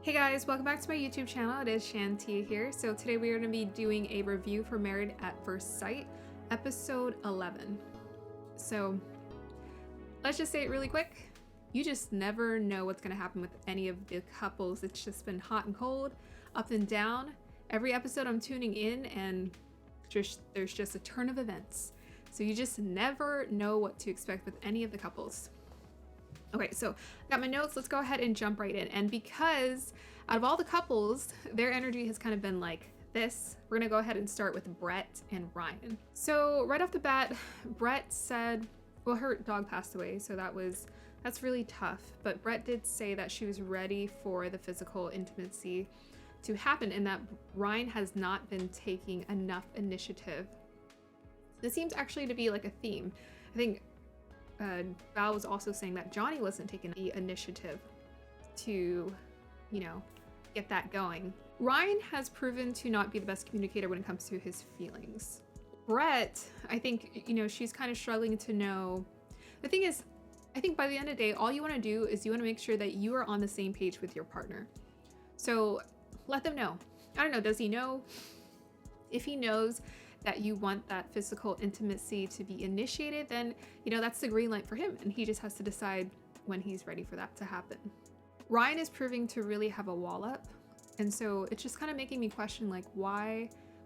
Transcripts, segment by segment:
Hey guys, welcome back to my YouTube channel. It is Shantia here. So today we are going to be doing a review for Married at First Sight, episode 11. So let's just say it really quick. You just never know what's going to happen with any of the couples. It's just been hot and cold, up and down. Every episode I'm tuning in and there's just a turn of events. So you just never know what to expect with any of the couples. Okay, so got my notes. Let's go ahead and jump right in. And because out of all the couples, their energy has kind of been like this, we're gonna go ahead and start with Brett and Ryan. So right off the bat, Brett said, well, her dog passed away, so that's really tough. But Brett did say that she was ready for the physical intimacy to happen and that Ryan has not been taking enough initiative. This seems actually to be like a theme. I think Belle was also saying that Johnny wasn't taking the initiative to, get that going. Ryan has proven to not be the best communicator when it comes to his feelings. Brett, I think, she's kind of struggling to know. The thing is, I think by the end of the day, all you want to do is you want to make sure that you are on the same page with your partner. So let them know. I don't know, does he know? If he knows that you want that physical intimacy to be initiated, then that's the green light for him, and he just has to decide when he's ready for that to happen. Ryan is proving to really have a wall up, and so it's just kind of making me question, like,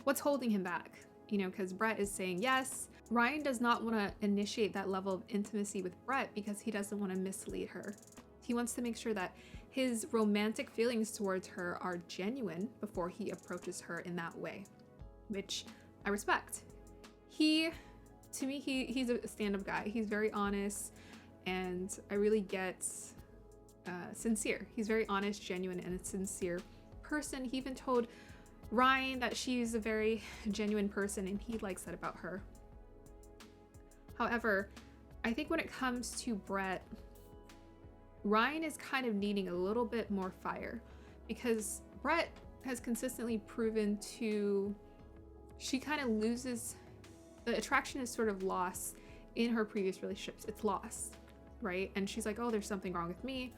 what's holding him back? Because Brett is saying yes. Ryan does not want to initiate that level of intimacy with Brett because he doesn't want to mislead her. He wants to make sure that his romantic feelings towards her are genuine before he approaches her in that way, which I respect. He's a stand-up guy. He's very honest, and I really get sincere. He's very honest, genuine, and a sincere person. He even told Ryan that she's a very genuine person, and he likes that about her. However, I think when it comes to Brett, Ryan is kind of needing a little bit more fire because Brett has consistently proven to she kind of loses, the attraction is sort of lost in her previous relationships. It's lost, right? And she's like, oh, there's something wrong with me.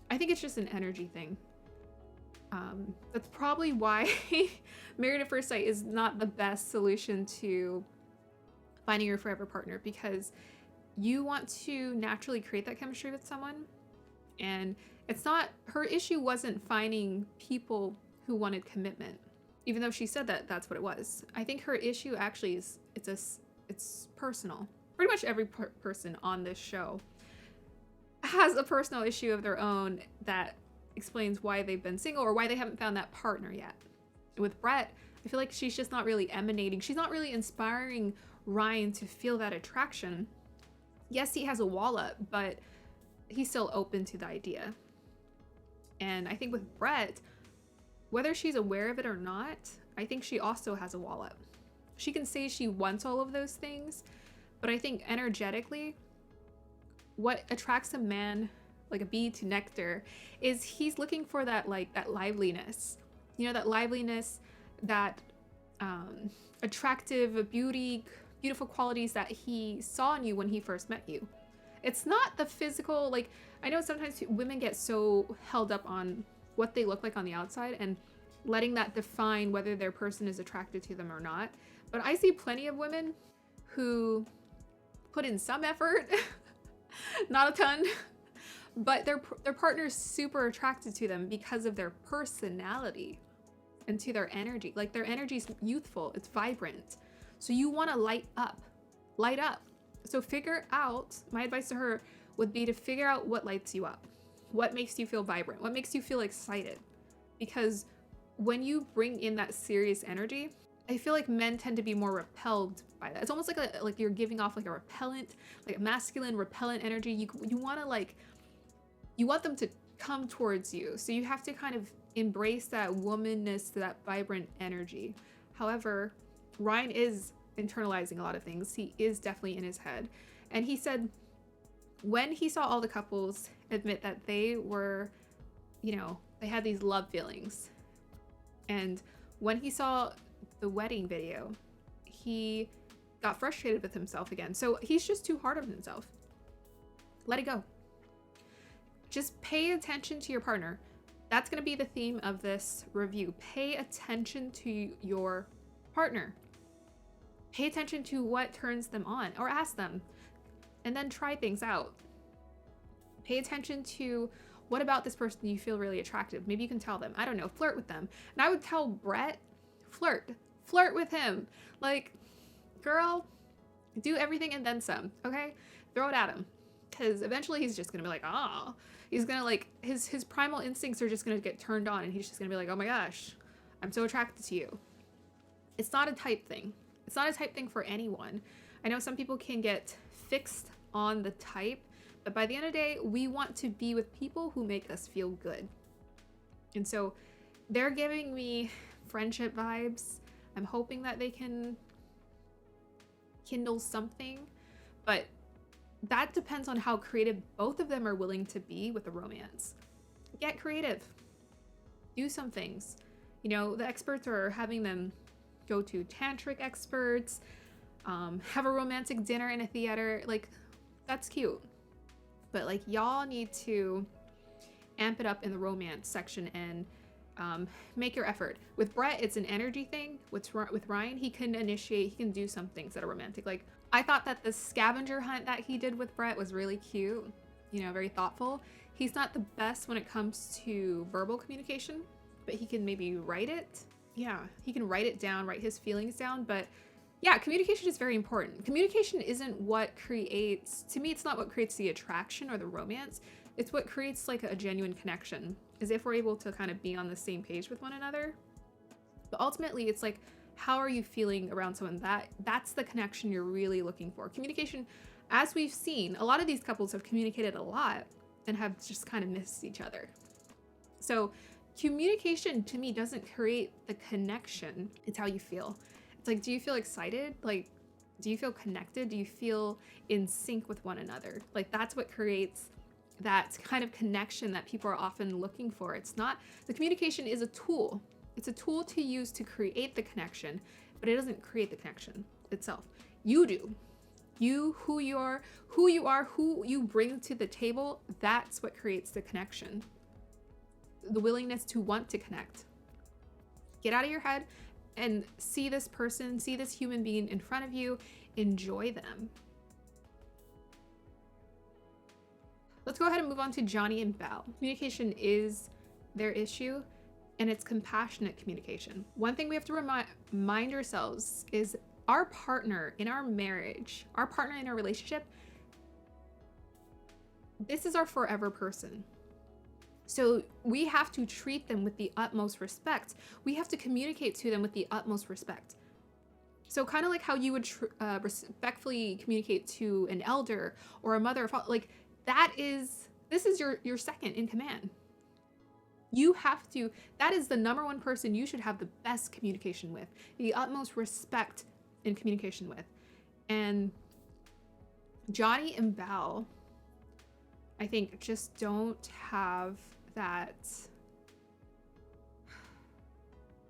I think it's just an energy thing. That's probably why Married at First Sight is not the best solution to finding your forever partner, because you want to naturally create that chemistry with someone. And it's not, her issue wasn't finding people who wanted commitment. Even though she said that that's what it was. I think her issue actually is, it's personal. Pretty much every person on this show has a personal issue of their own that explains why they've been single or why they haven't found that partner yet. With Brett, I feel like she's just not really emanating. She's not really inspiring Ryan to feel that attraction. Yes, he has a wall up, but he's still open to the idea. And I think with Brett, whether she's aware of it or not, I think she also has a wall up. She can say she wants all of those things, but I think energetically, what attracts a man like a bee to nectar is he's looking for that liveliness. That liveliness, that attractive beautiful qualities that he saw in you when he first met you. It's not the physical, I know sometimes women get so held up on what they look like on the outside and letting that define whether their person is attracted to them or not. But I see plenty of women who put in some effort, not a ton, but their partner's super attracted to them because of their personality and to their energy. Like, their energy's youthful, it's vibrant. So you want to light up. So figure out, my advice to her would be to figure out what lights you up. What makes you feel vibrant? What makes you feel excited? Because when you bring in that serious energy, I feel like men tend to be more repelled by that. It's almost like you're giving off like a repellent, like a masculine repellent energy. You want to you want them to come towards you. So you have to kind of embrace that womanness, that vibrant energy. However, Ryan is internalizing a lot of things. He is definitely in his head. And he said when he saw all the couples admit that they were, they had these love feelings. And when he saw the wedding video, he got frustrated with himself again. So he's just too hard on himself. Let it go. Just pay attention to your partner. That's going to be the theme of this review. Pay attention to your partner. Pay attention to what turns them on, or ask them, and then try things out. Pay attention to what about this person you feel really attractive. Maybe you can tell them, I don't know, flirt with them. And I would tell Brett, flirt with him. Like, girl, do everything and then some, okay? Throw it at him. Because eventually he's just gonna be like, oh, he's gonna like, his primal instincts are just gonna get turned on, and he's just gonna be like, oh my gosh, I'm so attracted to you. It's not a type thing. It's not a type thing for anyone. I know some people can get fixed on the type, but by the end of the day, we want to be with people who make us feel good. And so they're giving me friendship vibes. I'm hoping that they can kindle something, but that depends on how creative both of them are willing to be with the romance. Get creative. Do some things. You know, the experts are having them go to tantric experts, have a romantic dinner in a theater. Like, that's cute. But like, y'all need to amp it up in the romance section and make your effort. With Brett, it's an energy thing. With Ryan, he can initiate, he can do some things that are romantic. Like, I thought that the scavenger hunt that he did with Brett was really cute, you know, very thoughtful. He's not the best when it comes to verbal communication, but he can maybe write it. Yeah, he can write it down, write his feelings down. But yeah, communication is very important. Communication isn't what creates, to me, it's not what creates the attraction or the romance. It's what creates like a genuine connection, is if we're able to kind of be on the same page with one another. But ultimately, it's like, how are you feeling around someone? That's the connection you're really looking for. Communication, as we've seen, a lot of these couples have communicated a lot and have just kind of missed each other. So communication to me doesn't create the connection. It's how you feel. It's like, do you feel excited? Like, do you feel connected? Do you feel in sync with one another? Like, that's what creates that kind of connection that people are often looking for. It's not, the communication is a tool. It's a tool to use to create the connection, but it doesn't create the connection itself. You do. You, who you are, who you bring to the table, that's what creates the connection. The willingness to want to connect. Get out of your head and see this person, see this human being in front of you, enjoy them. Let's go ahead and move on to Johnny and Belle. Communication is their issue, and it's compassionate communication. One thing we have to remind ourselves is our partner in our marriage, our partner in our relationship, this is our forever person. So we have to treat them with the utmost respect. We have to communicate to them with the utmost respect. So kind of like how you would respectfully communicate to an elder or a mother or father, like this is your second in command. You have to, that is the number one person you should have the best communication with, the utmost respect in communication with. And Johnny and Belle, I think, just don't have that.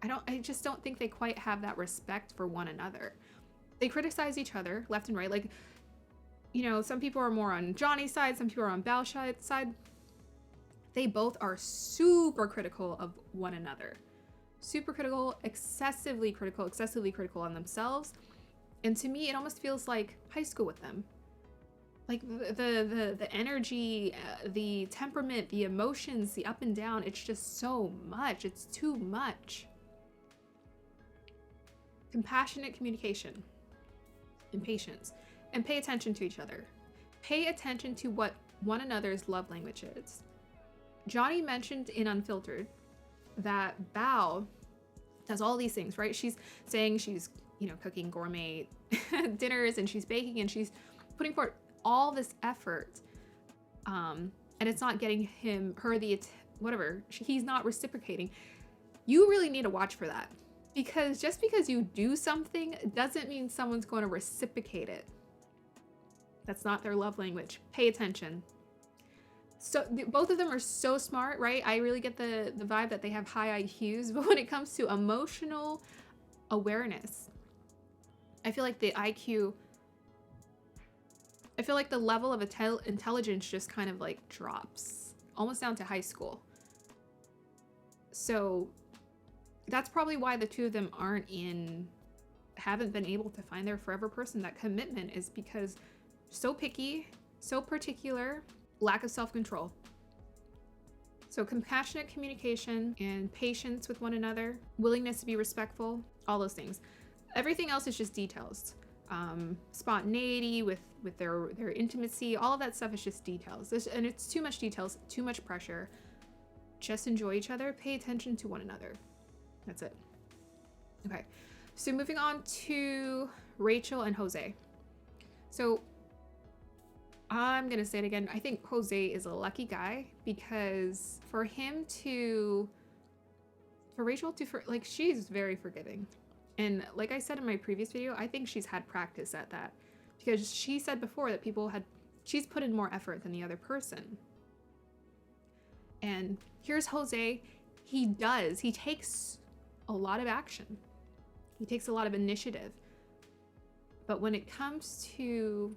I just don't think they quite have that respect for one another. They criticize each other left and right. Like, you know, some people are more on Johnny's side, some people are on Belle's side. They both are super critical of one another. Super critical, excessively critical on themselves. And to me, it almost feels like high school with them. Like the energy, the temperament, the emotions, the up and down, it's just so much. It's too much. Compassionate communication and patience. And pay attention to each other. Pay attention to what one another's love language is. Johnny mentioned in Unfiltered that Belle does all these things, right? She's saying she's, you know, cooking gourmet dinners, and she's baking, and she's putting forth all this effort. And it's not getting her the whatever. He's not reciprocating. You really need to watch for that, because just because you do something doesn't mean someone's going to reciprocate it. That's not their love language. Pay attention. So both of them are so smart, right? I really get the vibe that they have high IQs, but when it comes to emotional awareness, I feel like the IQ, I feel like the level of intelligence just kind of like drops almost down to high school. So that's probably why the two of them haven't been able to find their forever person. That commitment is because so picky, so particular, lack of self-control. So compassionate communication and patience with one another, willingness to be respectful, all those things. Everything else is just details. Spontaneity with their intimacy, all of that stuff is just details. And it's too much details, too much pressure. Just enjoy each other, pay attention to one another. That's it. Okay, so moving on to Rachel and Jose. So I'm gonna say it again. I think Jose is a lucky guy, because for Rachel to, like, she's very forgiving. And like I said in my previous video, I think she's had practice at that, because she said before that she's put in more effort than the other person. And here's Jose. He takes a lot of action. He takes a lot of initiative. But when it comes to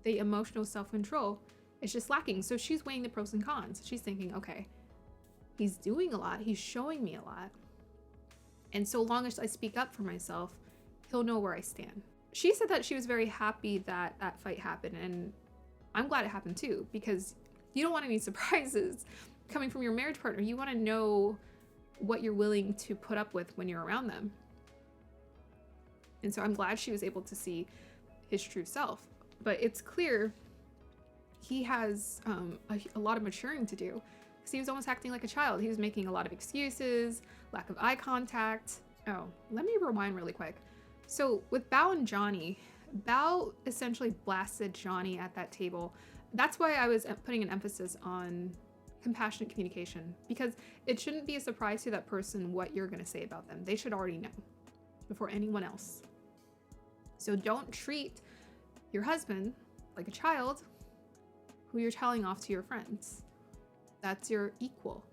the emotional self-control, it's just lacking. So she's weighing the pros and cons. She's thinking, okay, he's doing a lot. He's showing me a lot. And so long as I speak up for myself, he'll know where I stand. She said that she was very happy that that fight happened. And I'm glad it happened too, because you don't want any surprises coming from your marriage partner. You want to know what you're willing to put up with when you're around them. And so I'm glad she was able to see his true self. But it's clear he has a lot of maturing to do, because he was almost acting like a child. He was making a lot of excuses, lack of eye contact. Oh, let me rewind really quick. So with Belle and Johnny, Belle essentially blasted Johnny at that table. That's why I was putting an emphasis on compassionate communication, because it shouldn't be a surprise to that person what you're going to say about them. They should already know before anyone else. So don't treat your husband like a child who you're telling off to your friends. That's your equal.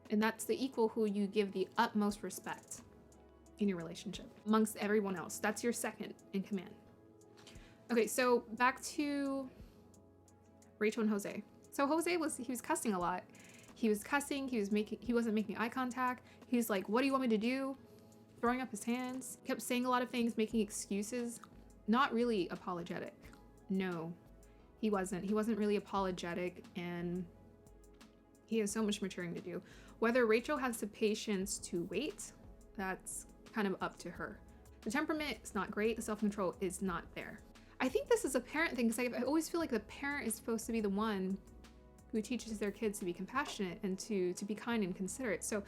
And that's the equal who you give the utmost respect in your relationship amongst everyone else. That's your second in command. Okay, so back to Rachel and Jose. So Jose was cussing a lot. He was cussing, he wasn't making eye contact. He's like, what do you want me to do? Throwing up his hands, kept saying a lot of things, making excuses, not really apologetic. No, he wasn't. He wasn't really apologetic, and he has so much maturing to do. Whether Rachel has the patience to wait, that's kind of up to her. The temperament is not great. The self-control is not there. I think this is a parent thing, because I always feel like the parent is supposed to be the one who teaches their kids to be compassionate and to be kind and considerate. So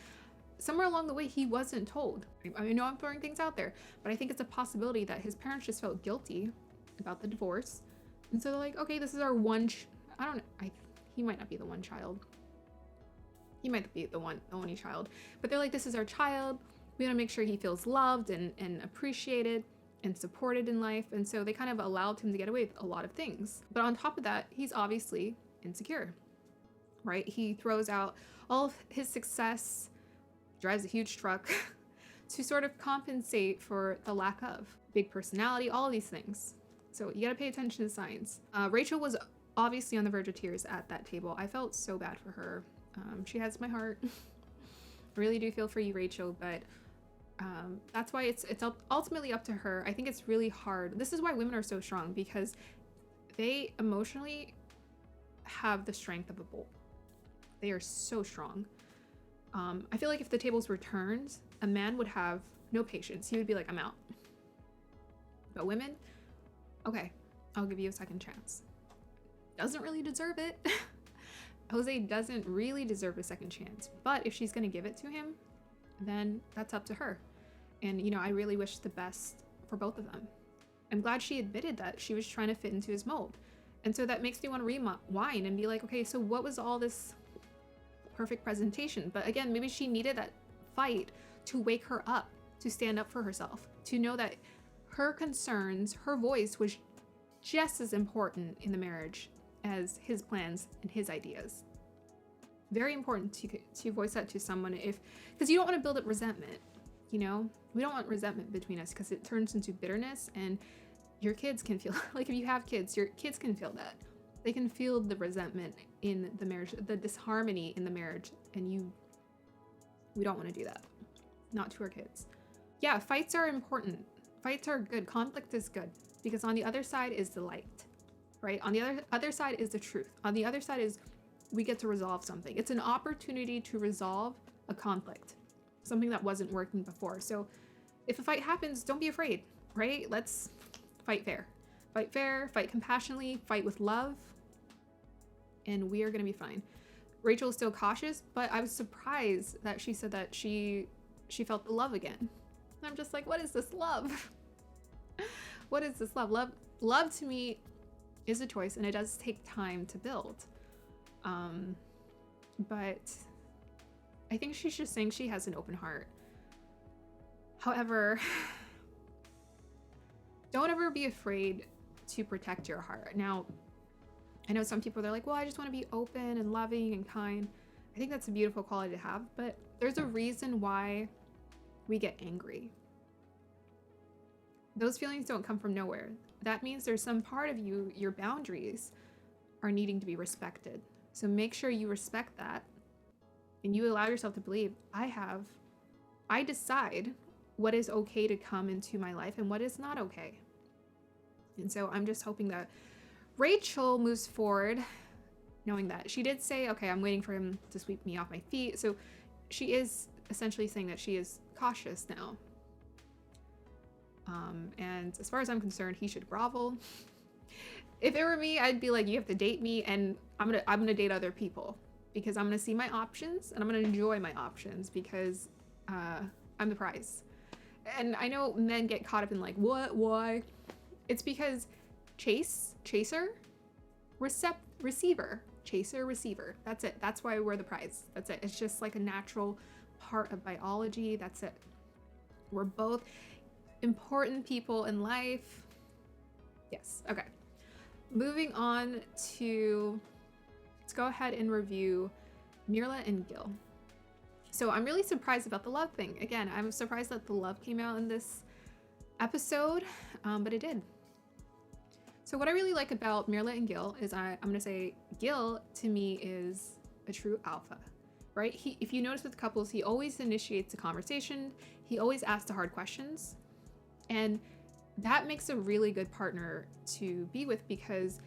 somewhere along the way, he wasn't told. I know I'm throwing things out there, but I think it's a possibility that his parents just felt guilty about the divorce. And so they're like, okay, this is our one, I don't know, he might not be the one child. He might be the only child, but they're like, this is our child. We want to make sure he feels loved and appreciated and supported in life. And so they kind of allowed him to get away with a lot of things. But on top of that, he's obviously insecure, right? He throws out all of his success, drives a huge truck to sort of compensate for the lack of big personality, all of these things. So you got to pay attention to signs. Rachel was obviously on the verge of tears at that table. I felt so bad for her. She has my heart. I really do feel for you, Rachel, but that's why it's ultimately up to her. I think it's really hard. This is why women are so strong, because they emotionally have the strength of a bull. They are so strong. I feel like if the tables were turned, a man would have no patience. He would be like, I'm out. But women, okay, I'll give you a second chance. Doesn't really deserve it. Jose doesn't really deserve a second chance, but if she's going to give it to him, then that's up to her. And, you know, I really wish the best for both of them. I'm glad she admitted that she was trying to fit into his mold. And so that makes me want to rewind and be like, okay, so what was all this perfect presentation? But again, maybe she needed that fight to wake her up, to stand up for herself, to know that her concerns, her voice was just as important in the marriage as his plans and his ideas. Very important to voice that to someone, because you don't want to build up resentment. You know, we don't want resentment between us, because it turns into bitterness, and your kids can feel like, if you have kids, your kids can feel that. They can feel the resentment in the marriage, the disharmony in the marriage, and we don't want to do that. Not to our kids. Yeah, fights are important. Fights are good. Conflict is good because on the other side is the light, right? On the other side is the truth. On the other side is we get to resolve something. It's an opportunity to resolve a conflict, something that wasn't working before. So if a fight happens, don't be afraid, right? Let's fight fair. Fight fair, fight compassionately, fight with love, and we are going to be fine. Rachel is still cautious, but I was surprised that she said that she felt the love again. And I'm just like, what is this love? What is this love? Love to me is a choice, and it does take time to build. But I think she's just saying she has an open heart. However, don't ever be afraid to protect your heart. Now, I know some people, they're like, well, I just want to be open and loving and kind. I think that's a beautiful quality to have, but there's a reason why we get angry. Those feelings don't come from nowhere. That means there's some part of you, your boundaries are needing to be respected. So make sure you respect that and you allow yourself to believe I decide what is okay to come into my life and what is not okay. And so I'm just hoping that Rachel moves forward knowing that. She did say, okay, I'm waiting for him to sweep me off my feet. So she is essentially saying that she is cautious now. And as far as I'm concerned, he should grovel. If it were me, I'd be like, you have to date me, and I'm gonna date other people because I'm gonna see my options and I'm gonna enjoy my options because I'm the prize. And I know men get caught up in like, what, why? It's because chaser, receiver, chaser, receiver. That's it. That's why we're the prize. That's it. It's just like a natural part of biology. That's it. We're both important people in life. Yes. Okay. Moving on to, let's go ahead and review Mira and Gil. So I'm really surprised about the love thing. Again, I'm surprised that the love came out in this episode, but it did. So what I really like about Mira and Gil is I'm going to say Gil to me is a true alpha, right? If you notice with couples, he always initiates a conversation. He always asks the hard questions. And that makes a really good partner to be with because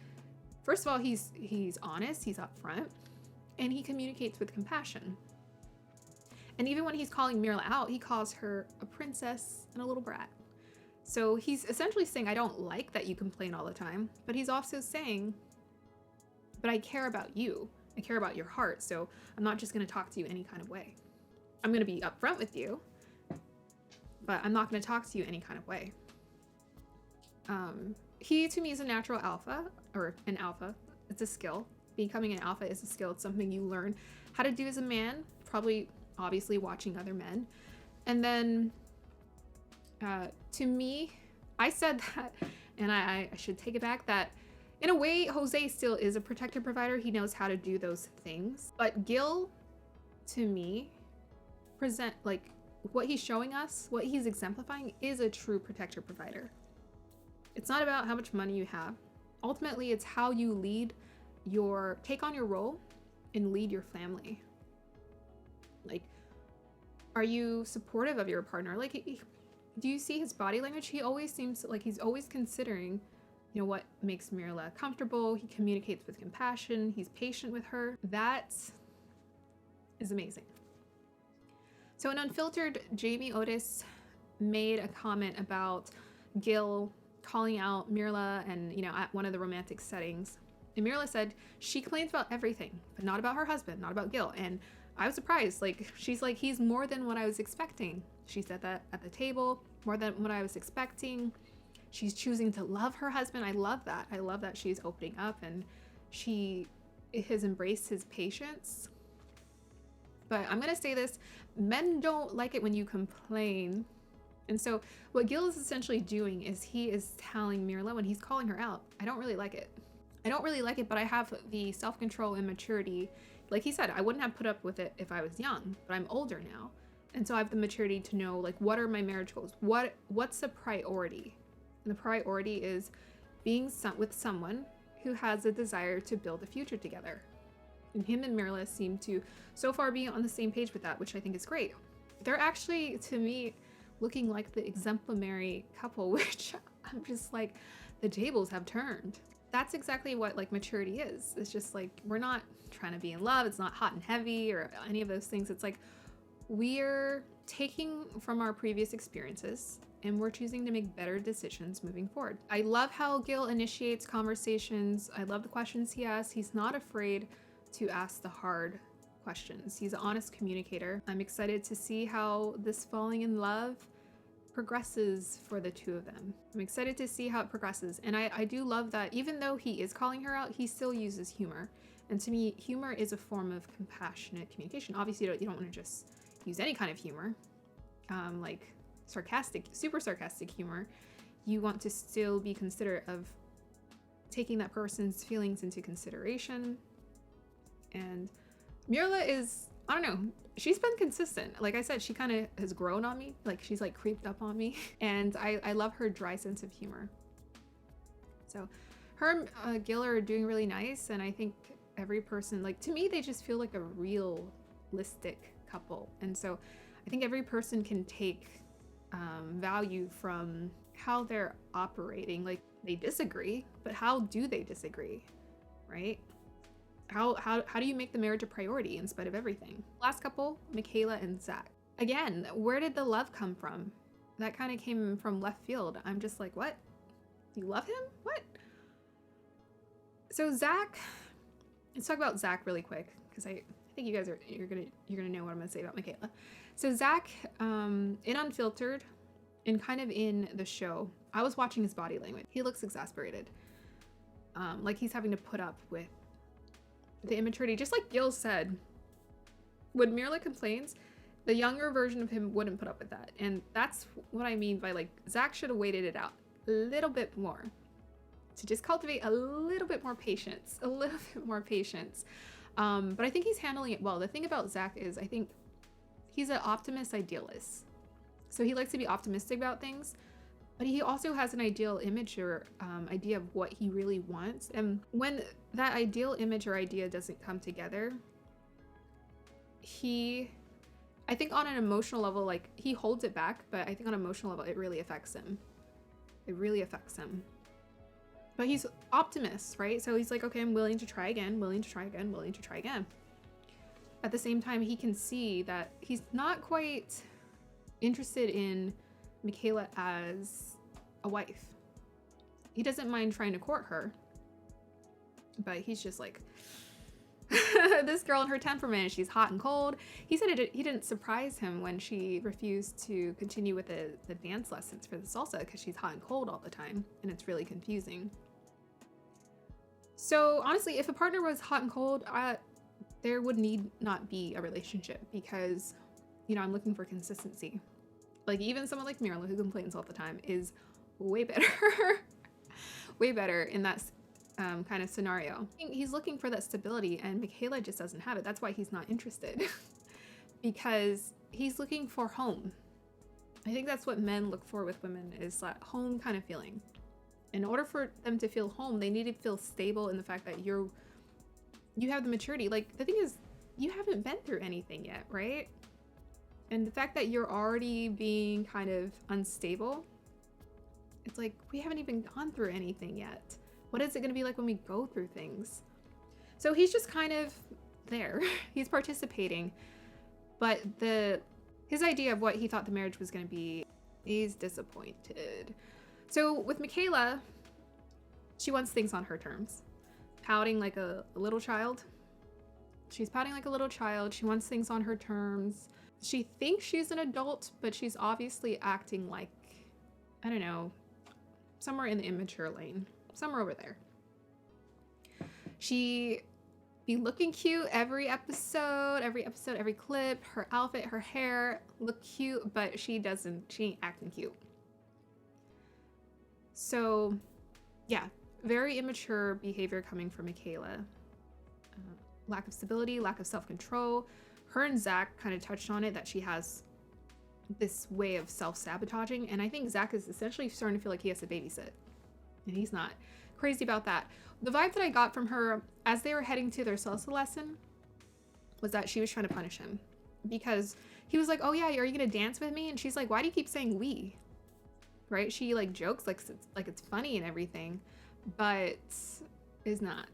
first of all, he's honest, he's upfront, and he communicates with compassion. And even when he's calling Mira out, he calls her a princess and a little brat. So he's essentially saying, I don't like that you complain all the time, but he's also saying, but I care about you. I care about your heart. So I'm not just going to talk to you any kind of way. I'm going to be upfront with you, but I'm not going to talk to you any kind of way. He to me is a natural alpha, or an alpha. It's a skill. Becoming an alpha is a skill. It's something you learn how to do as a man, probably obviously watching other men. And then to me, I said that, and I should take it back, that in a way, Jose still is a protector provider. He knows how to do those things. But Gil, to me, like what he's showing us, what he's exemplifying is a true protector provider. It's not about how much money you have. Ultimately, it's how you take on your role and lead your family. Like, are you supportive of your partner? Like, do you see his body language? He always seems like he's always considering, what makes Mira comfortable. He communicates with compassion. He's patient with her. That is amazing. So in Unfiltered, Jamie Otis made a comment about Gil calling out Mira and, at one of the romantic settings. And Mira said she complains about everything, but not about her husband, not about Gil. And I was surprised. Like, she's like, he's more than what I was expecting. She said that at the table, more than what I was expecting. She's choosing to love her husband. I love that. I love that she's opening up and she has embraced his patience. But I'm going to say this, men don't like it when you complain. And so what Gil is essentially doing is he is telling Mira when he's calling her out, I don't really like it. I don't really like it, but I have the self-control and maturity. Like he said, I wouldn't have put up with it if I was young, but I'm older now. And so I have the maturity to know, like, what are my marriage goals? What's the priority? And the priority is being with someone who has a desire to build a future together. And him and Mirla seem to so far be on the same page with that, which I think is great. They're actually, to me, looking like the exemplary couple, which I'm just like, the tables have turned. That's exactly what like maturity is. It's just like, we're not trying to be in love. It's not hot and heavy or any of those things. It's like, we're taking from our previous experiences and we're choosing to make better decisions moving forward. I love how Gil initiates conversations. I love the questions he asks. He's not afraid to ask the hard questions. He's an honest communicator. I'm excited to see how this falling in love progresses for the two of them. I'm excited to see how it progresses. And I do love that even though he is calling her out, he still uses humor. And to me, humor is a form of compassionate communication. Obviously, you don't want to just use any kind of humor, like sarcastic, super sarcastic humor. You want to still be considerate of taking that person's feelings into consideration. And Mirla is, I don't know, she's been consistent. Like I said, she kind of has grown on me. Like she's like creeped up on me. And I love her dry sense of humor. So her and Gil are doing really nice. And I think every person, like to me, they just feel like a realistic couple. And so I think every person can take value from how they're operating. Like they disagree, but how do they disagree, right? How do you make the marriage a priority instead of everything? Last couple, Michaela and Zach. Again, where did the love come from? That kind of came from left field. I'm just like, what? You love him? What? So Zach, let's talk about Zach really quick because I think you guys you're gonna know what I'm gonna say about Michaela. So Zach, in Unfiltered and kind of in the show, I was watching his body language. He looks exasperated, like he's having to put up with the immaturity. Just like Gil said, when Mirla complains, the younger version of him wouldn't put up with that. And that's what I mean by like, Zach should have waited it out a little bit more to just cultivate a little bit more patience, But I think he's handling it well. The thing about Zach is I think he's an optimist idealist. So he likes to be optimistic about things, but he also has an ideal image or idea of what he really wants. And when that ideal image or idea doesn't come together, I think on an emotional level, like he holds it back, but I think on an emotional level, it really affects him. It really affects him. But he's optimist, right? So he's like, okay, I'm willing to try again, willing to try again, willing to try again. At the same time, he can see that he's not quite interested in Michaela as a wife. He doesn't mind trying to court her, but he's just like, this girl and her temperament, she's hot and cold. He said he didn't surprise him when she refused to continue with the dance lessons for the salsa because she's hot and cold all the time, and it's really confusing. So honestly, if a partner was hot and cold, there would need not be a relationship because, you know, I'm looking for consistency. Like even someone like Mirla who complains all the time is way better, way better in that kind of scenario. He's looking for that stability and Michaela just doesn't have it. That's why he's not interested because he's looking for home. I think that's what men look for with women is that home kind of feeling. In order for them to feel home, they need to feel stable in the fact that you have the maturity. Like the thing is, you haven't been through anything yet, right? And the fact that you're already being kind of unstable, it's like, we haven't even gone through anything yet. What is it going to be like when we go through things? So he's just kind of there. He's participating. But his idea of what he thought the marriage was going to be, he's disappointed. So with Michaela, she wants things on her terms. Pouting like a little child. She's pouting like a little child. She wants things on her terms. She thinks she's an adult, but she's obviously acting like, I don't know, somewhere in the immature lane. Somewhere over there. She be looking cute every episode, every clip. Her outfit, her hair look cute, but she ain't acting cute. So yeah, very immature behavior coming from Michaela. Lack of stability, lack of self-control. Her and Zach kind of touched on it, that she has this way of self-sabotaging. And I think Zach is essentially starting to feel like he has to babysit. And he's not crazy about that. The vibe that I got from her as they were heading to their salsa lesson was that she was trying to punish him, because he was like, oh yeah, are you gonna dance with me? And she's like, why do you keep saying we? Right? She like jokes like it's funny and everything, but is not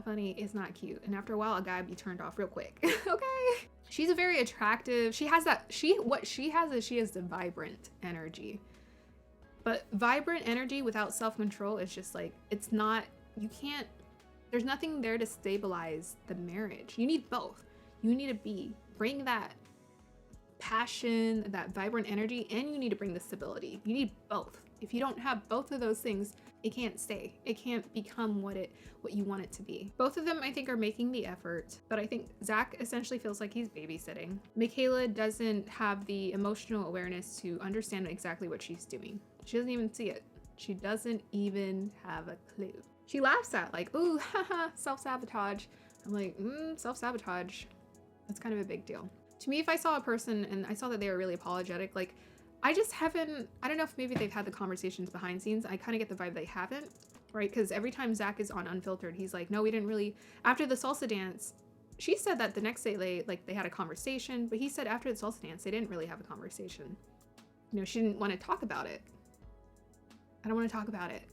funny, it's not cute. And after a while, a guy would be turned off real quick. Okay. She's a very attractive, she has the vibrant energy. But vibrant energy without self-control is just like, it's not, you can't, there's nothing there to stabilize the marriage. You need both. You need to bring that passion, that vibrant energy, and you need to bring the stability. You need both. If you don't have both of those things, it can't stay. It can't become what you want it to be. Both of them, I think, are making the effort, but I think Zach essentially feels like he's babysitting. Michaela doesn't have the emotional awareness to understand exactly what she's doing. She doesn't even see it. She doesn't even have a clue. She laughs at like, ooh, haha, self-sabotage. I'm like, self-sabotage. That's kind of a big deal. To me, if I saw a person and I saw that they were really apologetic, like, I don't know if maybe they've had the conversations behind scenes. I kind of get the vibe they haven't, right? Because every time Zach is on Unfiltered, he's like, no, we didn't really, after the salsa dance, she said that the next day they had a conversation, but he said after the salsa dance, they didn't really have a conversation. You know, she didn't want to talk about it. I don't want to talk about it.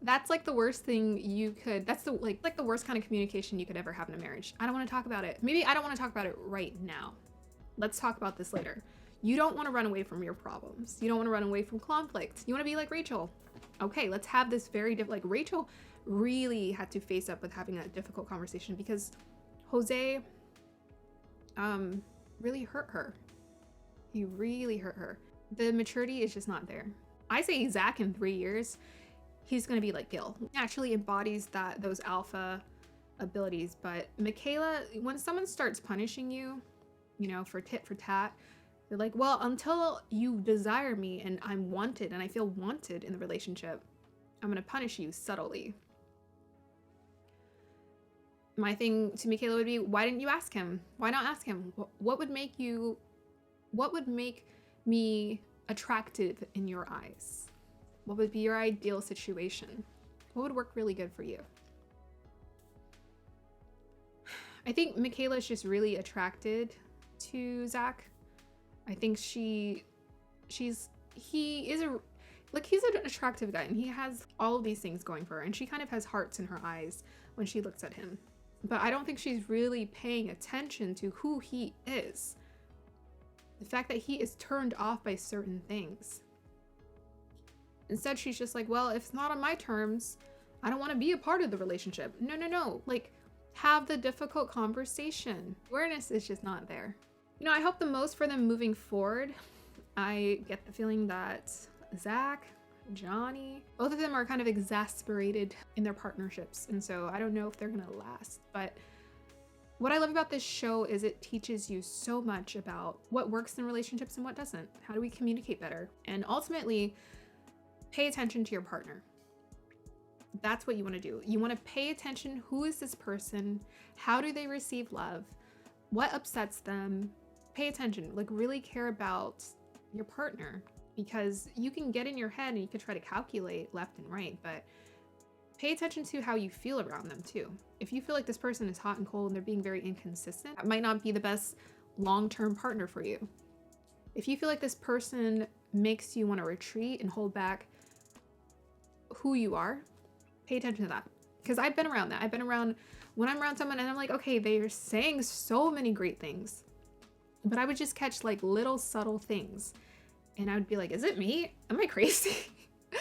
That's like the worst thing you could, that's the like the worst kind of communication you could ever have in a marriage. I don't want to talk about it. Maybe I don't want to talk about it right now. Let's talk about this later. You don't want to run away from your problems. You don't want to run away from conflict. You want to be like Rachel. Okay, let's have this very like Rachel really had to face up with having that difficult conversation because Jose really hurt her. He really hurt her. The maturity is just not there. I say Zach in 3 years, he's gonna be like Gil. He actually embodies those alpha abilities. But Michaela, when someone starts punishing you, you know, for tit for tat, they're like, well, until you desire me and I'm wanted and I feel wanted in the relationship, I'm gonna punish you subtly. My thing to Michaela would be, why didn't you ask him? Why not ask him? What would make me attractive in your eyes? What would be your ideal situation? What would work really good for you? I think Michaela is just really attracted to Zach. I think he is an attractive guy and he has all of these things going for her, and she kind of has hearts in her eyes when she looks at him. But I don't think she's really paying attention to who he is. The fact that he is turned off by certain things. Instead, she's just like, well, if it's not on my terms, I don't want to be a part of the relationship. No. Like, have the difficult conversation. Awareness is just not there. You know, I hope the most for them moving forward. I get the feeling that Zach, Johnny, both of them are kind of exasperated in their partnerships. And so I don't know if they're going to last. But what I love about this show is it teaches you so much about what works in relationships and what doesn't. How do we communicate better? And ultimately, pay attention to your partner. That's what you want to do. You want to pay attention. Who is this person? How do they receive love? What upsets them? Pay attention. Like, really care about your partner, because you can get in your head and you can try to calculate left and right, but pay attention to how you feel around them too. If you feel like this person is hot and cold and they're being very inconsistent, that might not be the best long-term partner for you. If you feel like this person makes you want to retreat and hold back who you are, pay attention to that. Because I've been around that. I've been around when I'm around someone and I'm like, okay, they're saying so many great things, but I would just catch like little subtle things and I would be like, is it me? Am I crazy?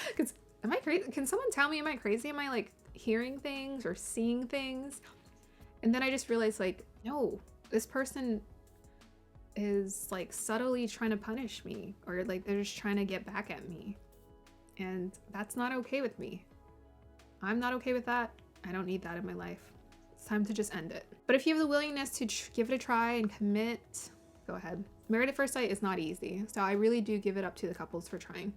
Because am I crazy? Can someone tell me, am I crazy? Am I like hearing things or seeing things? And then I just realized like, no, this person is like subtly trying to punish me, or like they're just trying to get back at me. And that's not okay with me. I'm not okay with that. I don't need that in my life. It's time to just end it. But if you have the willingness to give it a try and commit, go ahead. Married at First Sight is not easy, so I really do give it up to the couples for trying.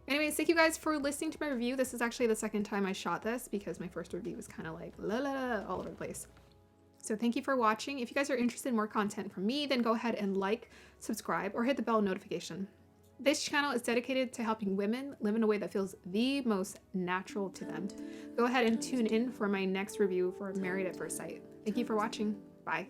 Anyways, thank you guys for listening to my review. This is actually the second time I shot this because my first review was kind of like all over the place. So thank you for watching. If you guys are interested in more content from me, then go ahead and like, subscribe, or hit the bell notification. This channel is dedicated to helping women live in a way that feels the most natural to them. Go ahead and tune in for my next review for Married at First Sight. Thank you for watching. Bye.